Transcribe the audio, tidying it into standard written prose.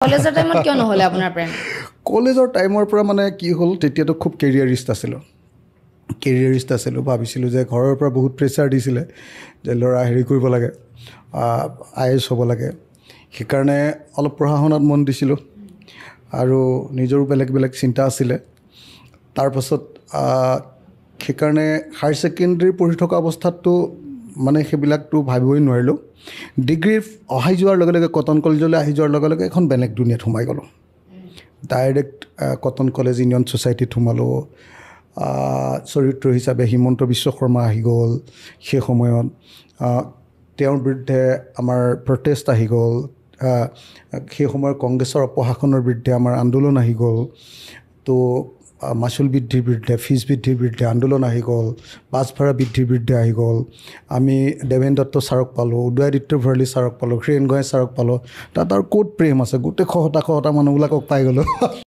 কলেজৰ টাইমত কিয় নহ'লে আপোনাৰ প্ৰেম? কলেজৰ টাইমৰ পৰা মানে কি হ'ল, তেতিয়াতো খুব কেৰিয়াৰিষ্ট আছিলোঁ। ভাবিছিলোঁ যে ঘৰৰ পৰা বহুত প্ৰেছাৰ দিছিলে যে ল'ৰা হেৰি কৰিব লাগে, IAS হ'ব লাগে। সেইকাৰণে অলপ পঢ়া শুনাত মন দিছিলোঁ আৰু নিজৰো বেলেগ বেলেগ চিন্তা আছিলে। তাৰপাছত সেইকাৰণে হায়াৰ ছেকেণ্ডেৰী পঢ়ি থকা অৱস্থাততো মানে সেইবিলাকতো ভাবিবই নোৱাৰিলোঁ। ডিগ্ৰী অহাই যোৱাৰ লগে লগে কটন কলেজলৈ আহি যোৱাৰ লগে লগে এখন বেলেগ দুনীয়াত সোমাই গ'লোঁ। ডাইৰেক্ট কটন কলেজ ইউনিয়ন ছ'চাইটিত সোমালোঁ। চৰিত্ৰ হিচাপে হিমন্ত বিশ্ব শৰ্মা আহি গ'ল। সেই সময়ত তেওঁৰ বিৰুদ্ধে আমাৰ প্ৰটেষ্ট আহি গ'ল। সেই সময়ৰ কংগ্ৰেছৰ অপশাসনৰ বিৰুদ্ধে আমাৰ আন্দোলন আহি গ'ল। তো মাচুল বৃদ্ধিৰ বিৰুদ্ধে, ফিজ বৃদ্ধিৰ বিৰুদ্ধে আন্দোলন আহি গ'ল। বাছ ভাড়া বৃদ্ধিৰ বিৰুদ্ধে আহি গ'ল। আমি দেৱেন দত্ত ছাৰক পালোঁ, উদয়াদিত্য ভৰালী ছাৰক পালোঁ, হীৰেণ গোহাঁই ছাৰক পালোঁ। তাত আৰু ক'ত প্ৰেম আছে, গোটেই শহতা মানুহবিলাকক পাই গ'লোঁ।